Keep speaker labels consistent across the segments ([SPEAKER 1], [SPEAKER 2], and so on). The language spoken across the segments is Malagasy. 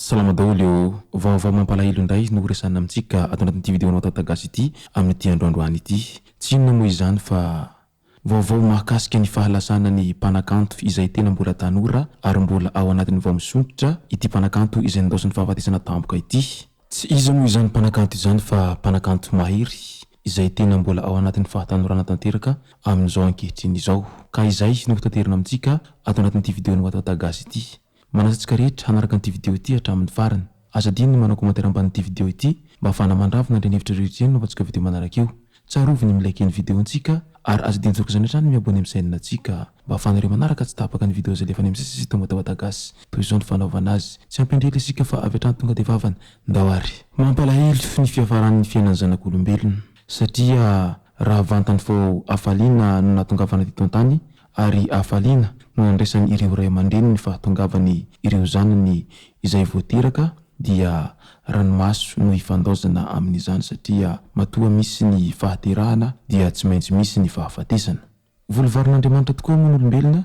[SPEAKER 1] Salama daholo eo vaovao mampalahelo indray no resana amintsika ato anatin'ity vidéo anao tatagasy ity amin'ity androandroany ity. Tsy inona moa izany fa vaovao mahakasika ny fahalasana ny mpanakanto izay tena mbola tanora ary mbola ao anatin'ny vao misontrotra ity mpanakanto izay nandosiny fahafatesana tampoka ity. Tsy iza moa izany mpanakanto izany fa mpanakanto mahery izay tena mbola ao anatin'ny fahatanorana tanteraka amin'izao ankehitriny izao. Ka izay no tanterina amintsika ato anatin'ity vidéo anao tatagasy ity. Manasantsika rehetra hanaraka an'ity vidéo ity hatramin'ny farany. Aza dininy manao komantaira ambanin'ity vidéo ity mba ahafahana mandravona indray ny hevitra rehetra eny novatsika vidéo manaraka eo. Tsarovy ny milaiky ny vidéo antsika ary aza dininy zoraka izany hatrany miabony amin'ny chaîne antsika mba ahafahanareo manaraka tsy tapaka ny vidéo izay lefa any amin'ny sisy tao Tatagasy. Toy izao ny fanaovana azy. Tsy ampindrely isika fa avy hatrany tonga dia vavany. Ndao ary. Mampalahelo ny fiafaran'ny fiainan'ny zanak'olombelona satria raha vantany fao afaliana no natongavana teto an-tany ary afaliana no nandraisany ireo ray aman-dreny ny fahatongavany ireo zanany izay voateraka dia ranomaso no ifandaozana amin'izany satria matoa misy ny fahaterahana dia tsy maintsy misy ny fahafatesana. Volovarin'Andriamanitra tokoa moa ny olombelona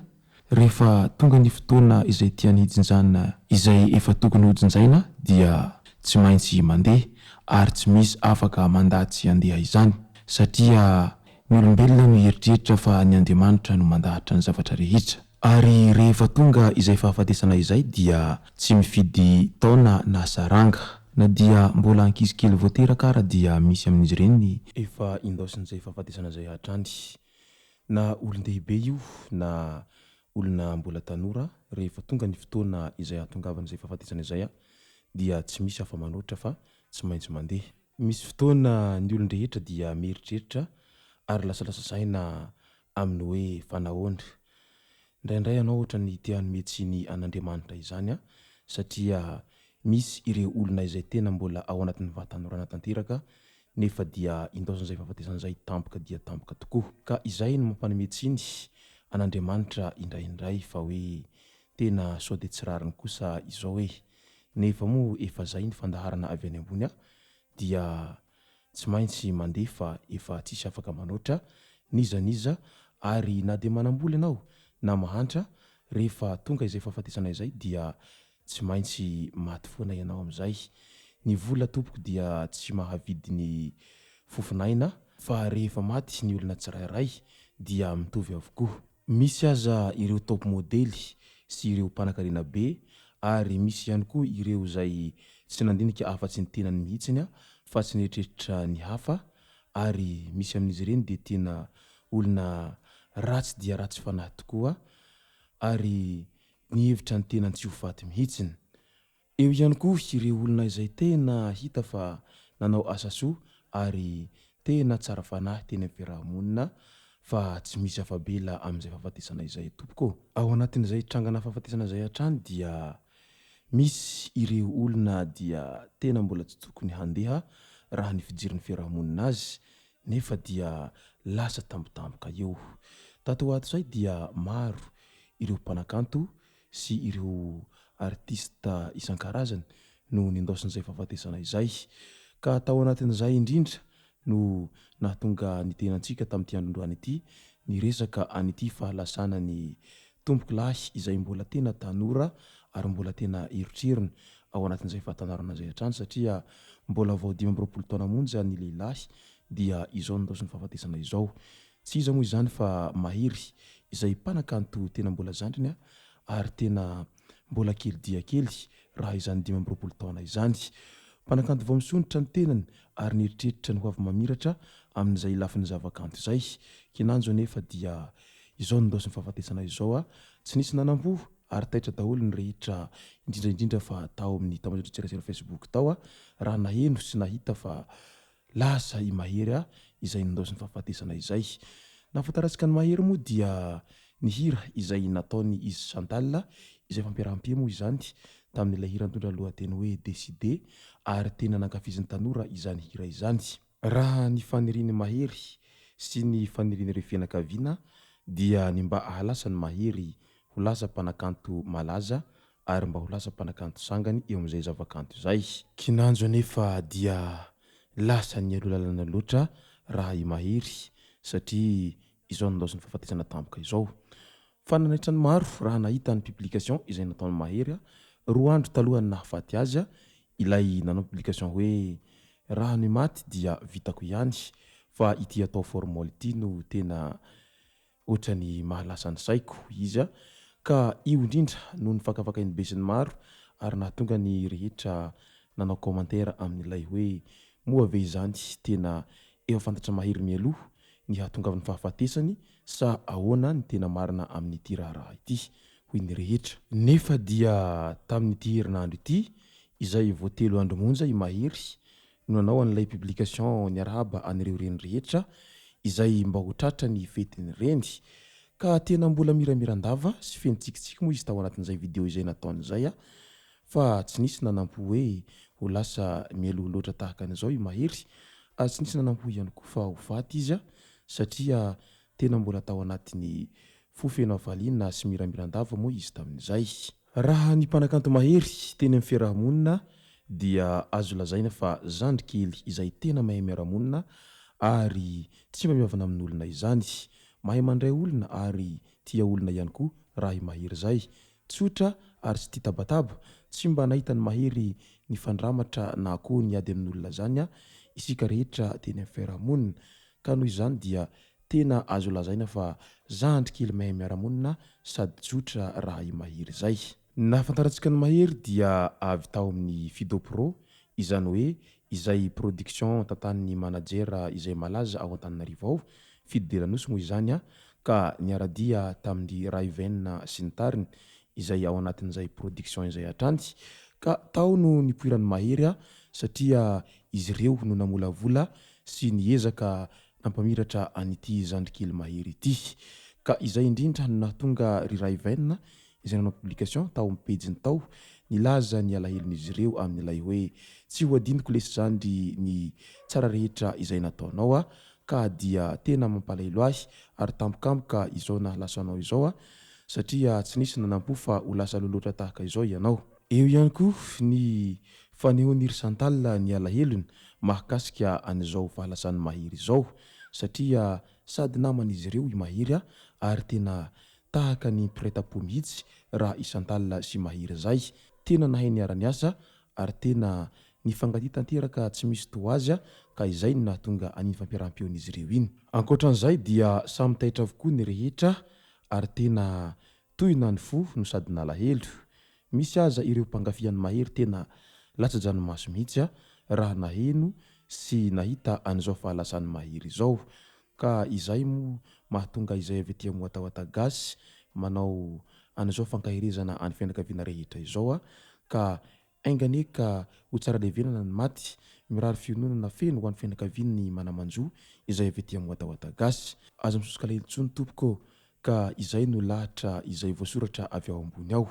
[SPEAKER 1] rehefa tonga ny fotoana izay tiany hijinjana izay efa tokony hojinjaina dia tsy maintsy mandeha ary tsy misy afaka mandatsy andeha izany satria ny olombelona no eritreritra fa ny Andriamanitra no mandahatra ny zavatra rehetra. Ary rehefa tonga izay fahafatesana izay dia tsy mifidy taona na saranga na dia mbola ankizy kely voateraka ara dia misy amin'izy ireny ny efa indaosin'izay fahafatesana izay hatrany. Na olon-dehibe io na olona mbola tanora rehefa tonga ny fotoana izay hatongavana izay fahafatesana izay dia tsy misy afa manoatra fa tsy maintsy mandeha. Misy fotoana ny olon-drehetra dia mieritreritra ary lasalasa saina amin'ny hoe fanahoana. Indraindray ianao ohatra ny te hanome tsiny an'Andriamanitra izany satria misy ireo olona izay tena mbola ao anatin'ny fahatanorana tanteraka nefa dia indaosin'izay fahafatesana izay tampoka dia tampoka tokoa. Ka izay no mampanome tsiny an'Andriamanitra indraindray fa hoe tena sao dia tsy rariny kosa izao hoe nefa moa efa zay ny fandaharana avy any ambony dia tsy maintsy mandeha fa efa tsisy afaka manoatra niza ary na dia manamboly ianao na mahantra rehefa tonga izay fahafatesana izay dia tsy maintsy maty foana ianao amin'izay. Ny vola tompoko dia tsy mahavidy ny fofinaina fa rehefa maty ny olona tsirairay dia mitovy avokoa. Misy aza ireo top modely sy ireo mpanan-karena be ary misy ihany koa ireo izay tsy nandinika afa-tsy ny tenany mihitsiny fa tsy nieritreritra ny hafa ary misy amin'izy ireny dia tena olona ratsy dia ratsy fanahy tokoa ary ny hevitra ny tenany tsy ho faty mihitsiny. Eo ihany koa ireo olona izay tena hita fa nanao asa soa ary tena tsara fanahy teny amin'ny fiarahamonina fa tsy misy afabela amin'izay fahafatesana izay tompoko. Ao anatin'izay trangana fahafatesana izay hatrany dia misy ireo olona dia tena mbola tsy tokony handeha raha ny fijirin'ny fiarahamonina azy nefa dia lasa tampotampoka eo. Tato ato izay dia maro ireo mpanakanto sy ireo artista isan-karazany no nindaosin'izay fahafatesana izay. Ka tao anatin'izay indrindra no nahatonga ny tenantsika tamin'ity androandroany ity ny resaka an'ity fahalasana ny tompoky lahy izay mbola tena tanora ary mbola tena eritreriny ao anatin'izay fahatanarana izay hatrany satria mbola vao 25 taona monja ny lehilahy dia izao nindaosin'ny fahafatesana izao. Tsy iza moa izany fa mahery izay mpanakanto tena mbola zandriny ary tena mbola kely dia kely raha izany 25 taona izany. Mpanakanto vao misonitra ny tenany ary nieritreritra ny ho avy mamiratra amin'izay lafin'ny zavakanto izay. Kinanjo anefa dia izao nindaosin'ny fahafatesana izao tsy nisy nanampo ary taitra daholo ny rehetra indrindra fa tao amin'ny tambazotra tsirairay Facebook tao raha naheno sy nahita fa lasa i mahery izay nindaosin'ny fahafatesana izay. Nahafantarantsika ny mahery moa dia ny hira izay nataony izy Chantal izay fampiaraham-pia moa izany tamin'ilay hira nitondra lohateny hoe Décidé ary tena nankafizin'ny tanora izany hira izany. Raha ny faniriny mahery sy ny faniriny ireo fianakaviana dia ny mba ahalasa ny mahery ho lasa mpanakanto malaza ary mba ho lasa mpanakanto sangany eo amin'izay zavakanto izay. Kinanjo anefa dia lasa ny alolalana loatra raha i mahery satria izao nandao ny fahafatesana tampoka izao. Fa nanaitra ny maro raha nahita ny publication izay nataony mahery roa andro talohany nahafaty azy ilay nanao publication hoe raha ny maty dia vitako ihany fa ity atao formol ity no tena ohatrany mahalasa ny saiko izy ka io indrindra no ny fakafakainy be sy ny maro ary nahatonga ny rehetra nanao commentaire amin'ilay hoe moa ve izany tena efa fantatra mahery mialoha ny hahatongavan'ny fahafatesany sa ahoana ny tena marina amin'ity raharaha ity hoy ny rehetra. Nefa dia tamin'ity herinandro ity izay vao 3 andro monja i mahery no nanao an'ilay publication niarahaba an'ireo reny rehetra izay mba ho tratra ny fetiny reny ka tena mbola miramiran-dava sy feno tsikitsiky moa izy tao anatin'izay video izay nataony izay fa tsy nisy nanampo hoe ho lasa mialoha loatra tahaka an'izao i mahery ary tsy nisy nanampo ihany koa fa ho faty izy satria tena mbola tao anatiny fofeno avaliana sy miramiran-dava moa izy tamin'izay. Raha ny mpanakanto mahery teny amin'ny fiarahamonina dia azo lazaina fa zandrikely izay tena mahay miaramonina ary tsy mba miavana amin'olona izany, mahay mandray olona ary tia olona ihany koa raha i mahery zay, tsotra ary tsy tia tabataba, tsy mba nahita ny mahery ny fandramatra na koa ny ady amin'olona zany isika rehetra teny amin'ny fiarahamonina ka noho izany dia tena azo lazaina fa zandrikely mahay miaramonina sady tsotra raha i mahery zay. Nahafantarantsika ny mahery dia avy tao amin'ny Fido Pro izany hoe izay production tantanin'ny manajera izay malaza ao Antananarivo ao, Fido Delanosy moa izany ka niaradia tamin'ny Raven sy ny tariny izay ao anatin'izay production izay hatrany ka tao no nipoiran'ny mahery satria izy ireo no namolavola sy niezaka nampamiratra an'ity zandrikely mahery ity ka izay indrindra no nahatonga ry Raven izay nanao publication tao amin'ny pejiny tao nilaza ny alahelon'izy ireo amin'ilay hoe tsy ho adiniko lesy zandry ny tsara rehetra izay nataonao ka dia tena mampalahelo ahy ary tampokampoka izao nahalasanao izao satria tsy nisy nanampo fa ho lasa loloatra tahaka izao ianao. Eo ihany koa ny fanehoan'ny ry Chantal ny alahelony mahakasika an'izao fahalasan'ny mahery izao satria sady naman'izy ireo i mahery ary tena tahaka ny mpiretam-po mihitsy raha i Chantal sy mahery zay, tena nahay niara-ny asa ary tena nifankatia tanteraka tsy misy toa azy ka izay no nahatonga an'iny fampiaraham-peon'izy ireo iny. Ankoatran'izay dia samy taitra avokoa ny rehetra ary tena tohina ny fo no sady nalahelo. Misy aza ireo mpangafian'ny mahery tena latsa-dranomaso mihitsy raha naheno sy nahita an'izao fahalasan'ny mahery izao ka izay moa mahatonga izay avy aty Amoatahoata Gasy manao an'izao fankaherezana any fianakaviana rehetra izao ka aingane ka ho tsara levenana ny maty mirary fiononana feno ho an'ny fianakaviany manamanjo izay avy aty Amoatahoata Gasy. Aza misosoka lehilintsony tompoko ka izay no lahatra izay voasoratra avy ao ambony ao.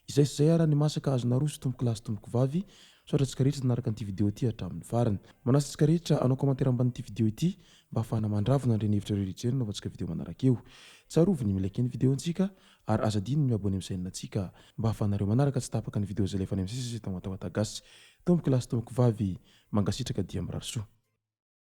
[SPEAKER 1] Izay sy izay ara ny masaka azo naroso tompoko lahy sy tompoko vavy soatratsika rehetra naraka an'ity video ity hatramin'ny farany. Manasantsika rehetra anao commentaire ambanin'ity video ity mba ahafahana mandravona ireny hevitra rehetra ireny navatsika video manaraka eo. Tsarovy ny milike ny video antsika ary azadiny miabone amin'ny chaîne antsika mba ahafahanareo manaraka tsy tapaka ny video izay lefa any amin'ny sisy tao Amoatahoata Gasy. Tompoko lahy sy tompoko vavy mangasitraka dia mirary soa.